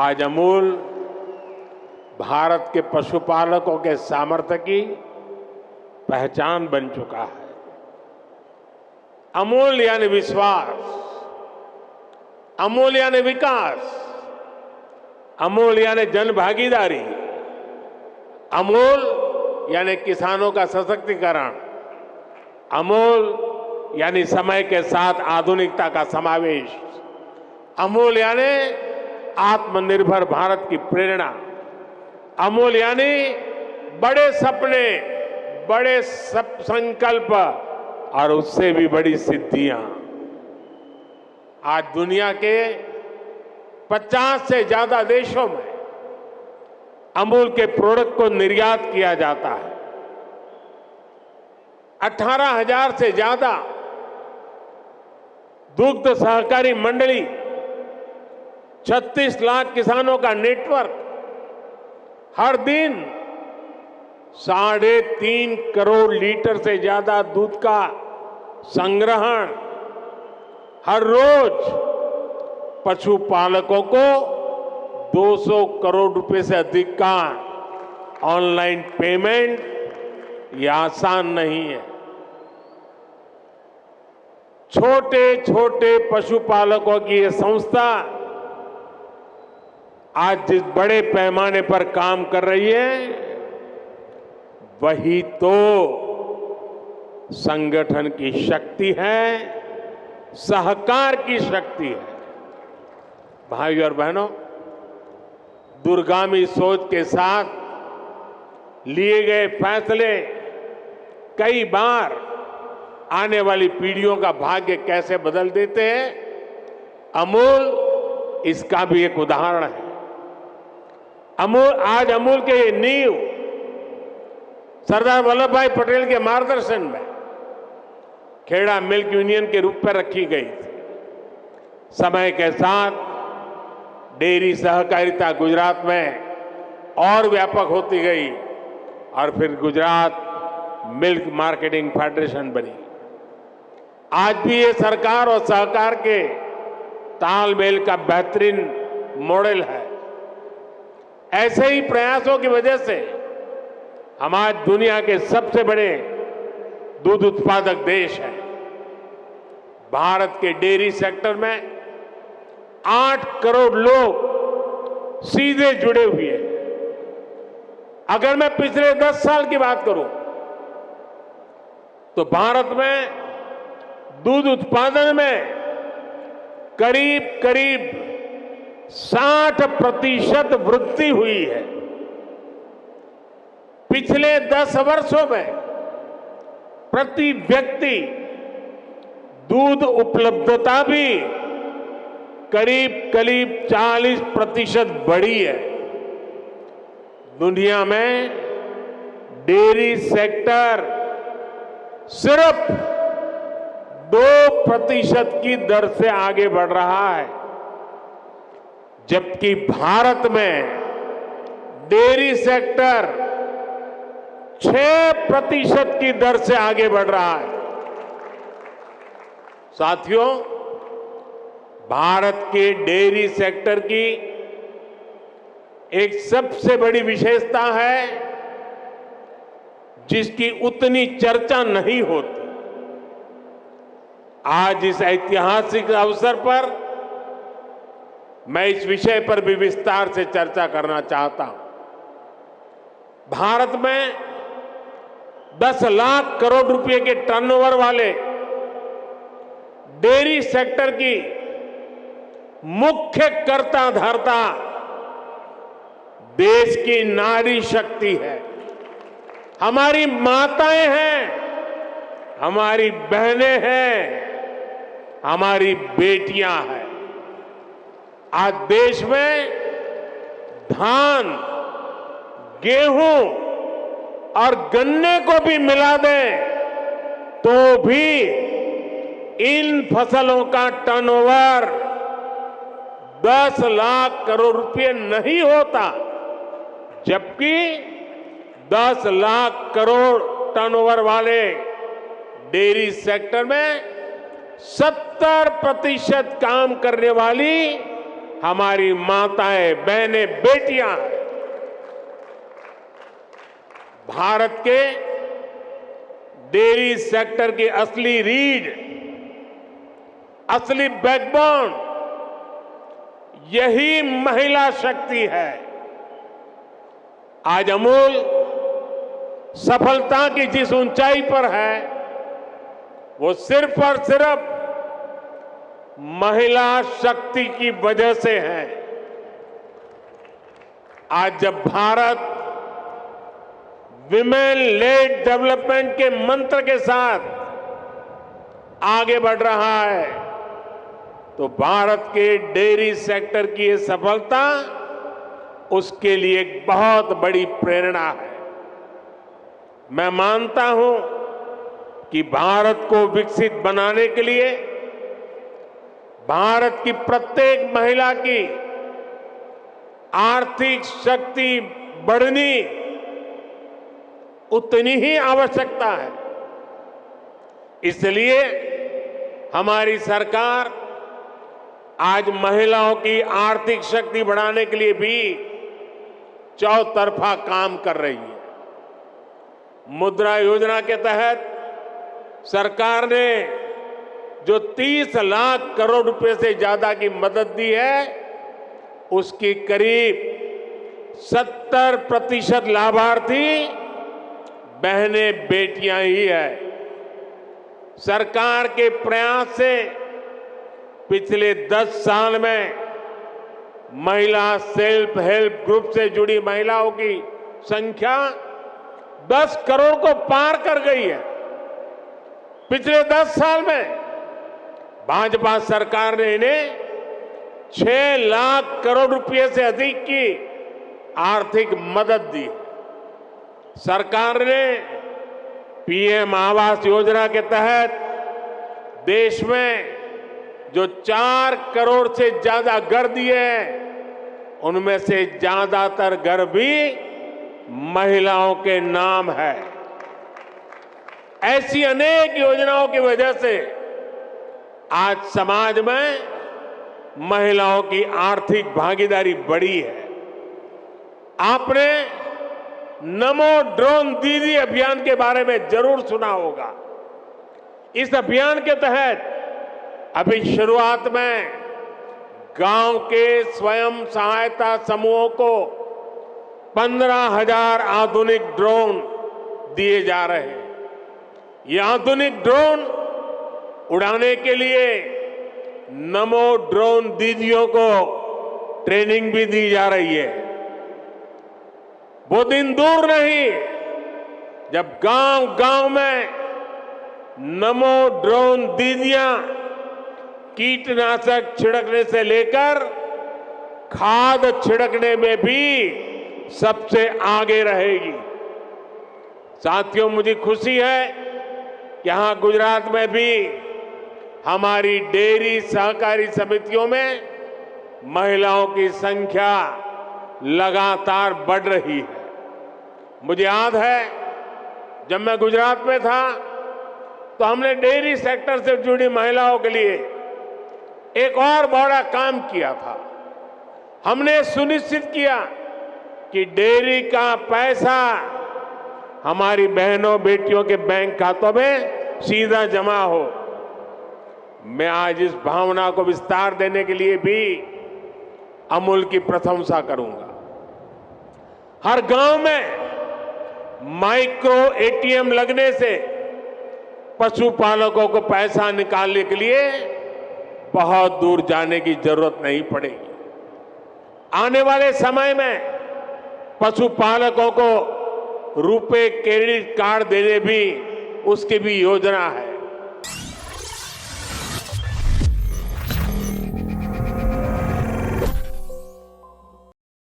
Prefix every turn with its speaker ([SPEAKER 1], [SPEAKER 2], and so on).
[SPEAKER 1] आज अमूल भारत के पशुपालकों के सामर्थ्य की पहचान बन चुका है। अमूल यानी विश्वास, अमूल यानी विकास, अमूल यानी जन भागीदारी, अमूल यानी किसानों का सशक्तिकरण, अमूल यानी समय के साथ आधुनिकता का समावेश, अमूल यानी आत्मनिर्भर भारत की प्रेरणा, अमूल यानी बड़े सपने, बड़े संकल्प और उससे भी बड़ी सिद्धियां। आज दुनिया के 50 से ज्यादा देशों में अमूल के प्रोडक्ट को निर्यात किया जाता है। 18,000 से ज्यादा दुग्ध सहकारी मंडली, 36 लाख किसानों का नेटवर्क, हर दिन 3.5 करोड़ लीटर से ज्यादा दूध का संग्रहण, हर रोज पशुपालकों को 200 करोड़ रुपए से अधिक का ऑनलाइन पेमेंट, ये आसान नहीं है। छोटे छोटे पशुपालकों की ये संस्था आज जिस बड़े पैमाने पर काम कर रही है, वही तो संगठन की शक्ति है, सहकार की शक्ति है। भाई और बहनों, दूरगामी सोच के साथ लिए गए फैसले कई बार आने वाली पीढ़ियों का भाग्य कैसे बदल देते हैं, अमूल इसका भी एक उदाहरण है। आज अमूल के ये नींव सरदार वल्लभ भाई पटेल के मार्गदर्शन में खेड़ा मिल्क यूनियन के रूप में रखी गई थी। समय के साथ डेयरी सहकारिता गुजरात में और व्यापक होती गई और फिर गुजरात मिल्क मार्केटिंग फेडरेशन बनी। आज भी ये सरकार और सहकार के तालमेल का बेहतरीन मॉडल है। ऐसे ही प्रयासों की वजह से हम आज दुनिया के सबसे बड़े दूध उत्पादक देश हैं। भारत के डेयरी सेक्टर में 8 करोड़ लोग सीधे जुड़े हुए हैं। अगर मैं पिछले 10 साल की बात करूं तो भारत में दूध उत्पादन में करीब करीब 60% वृद्धि हुई है। पिछले 10 वर्षों में प्रति व्यक्ति दूध उपलब्धता भी करीब करीब 40% बढ़ी है। दुनिया में डेयरी सेक्टर सिर्फ 2% की दर से आगे बढ़ रहा है, जबकि भारत में डेयरी सेक्टर 6% की दर से आगे बढ़ रहा है। साथियों, भारत के डेयरी सेक्टर की एक सबसे बड़ी विशेषता है जिसकी उतनी चर्चा नहीं होती। आज इस ऐतिहासिक अवसर पर मैं इस विषय पर भी विस्तार से चर्चा करना चाहता हूं। भारत में 10 लाख करोड़ रुपए के टर्नओवर वाले डेयरी सेक्टर की मुख्य कर्ता धर्ता देश की नारी शक्ति है, हमारी माताएं हैं, हमारी बहनें हैं, हमारी बेटियां हैं। आज देश में धान, गेहूं और गन्ने को भी मिला दें तो भी इन फसलों का टर्नओवर 10 लाख करोड़ रुपए नहीं होता, जबकि 10 लाख करोड़ टर्नओवर वाले डेयरी सेक्टर में 70% काम करने वाली हमारी माताएं, बहनें, बेटियां हैं। भारत के डेयरी सेक्टर की असली रीढ़, असली बैकबोन यही महिला शक्ति है। आज अमूल सफलता की जिस ऊंचाई पर है, वो सिर्फ और सिर्फ महिला शक्ति की वजह से है। आज जब भारत विमेन लेड डेवलपमेंट के मंत्र के साथ आगे बढ़ रहा है, तो भारत के डेयरी सेक्टर की ये सफलता उसके लिए एक बहुत बड़ी प्रेरणा है। मैं मानता हूं कि भारत को विकसित बनाने के लिए भारत की प्रत्येक महिला की आर्थिक शक्ति बढ़नी उतनी ही आवश्यकता है। इसलिए हमारी सरकार आज महिलाओं की आर्थिक शक्ति बढ़ाने के लिए भी चौतरफा काम कर रही है। मुद्रा योजना के तहत सरकार ने जो 30 लाख करोड़ रुपए से ज्यादा की मदद दी है, उसकी करीब 70% लाभार्थी बहनें, बेटियां ही है। सरकार के प्रयास से पिछले 10 साल में महिला सेल्फ हेल्प ग्रुप से जुड़ी महिलाओं की संख्या 10 करोड़ को पार कर गई है। पिछले 10 साल में भाजपा सरकार ने इन्हें 6 लाख करोड़ रुपए से अधिक की आर्थिक मदद दी। सरकार ने पीएम आवास योजना के तहत देश में जो 4 करोड़ से ज्यादा घर दिए हैं, उनमें से ज्यादातर घर भी महिलाओं के नाम है। ऐसी अनेक योजनाओं की वजह से आज समाज में महिलाओं की आर्थिक भागीदारी बढ़ी है। आपने नमो ड्रोन दीदी अभियान के बारे में जरूर सुना होगा। इस अभियान के तहत अभी शुरुआत में गांव के स्वयं सहायता समूहों को 15,000 आधुनिक ड्रोन दिए जा रहे हैं। ये आधुनिक ड्रोन उड़ाने के लिए नमो ड्रोन दीदियों को ट्रेनिंग भी दी जा रही है। वो दिन दूर नहीं जब गांव-गांव में नमो ड्रोन दीदियां कीटनाशक छिड़कने से लेकर खाद छिड़कने में भी सबसे आगे रहेगी। साथियों, मुझे खुशी है कि यहां गुजरात में भी हमारी डेयरी सहकारी समितियों में महिलाओं की संख्या लगातार बढ़ रही है। मुझे याद है जब मैं गुजरात में था तो हमने डेयरी सेक्टर से जुड़ी महिलाओं के लिए एक और बड़ा काम किया था। हमने सुनिश्चित किया कि डेयरी का पैसा हमारी बहनों बेटियों के बैंक खातों में सीधा जमा हो। मैं आज इस भावना को विस्तार देने के लिए भी अमूल की प्रशंसा करूंगा। हर गांव में माइक्रो एटीएम लगने से पशुपालकों को पैसा निकालने के लिए बहुत दूर जाने की जरूरत नहीं पड़ेगी। आने वाले समय में पशुपालकों को रुपए क्रेडिट कार्ड देने भी उसकी भी योजना है।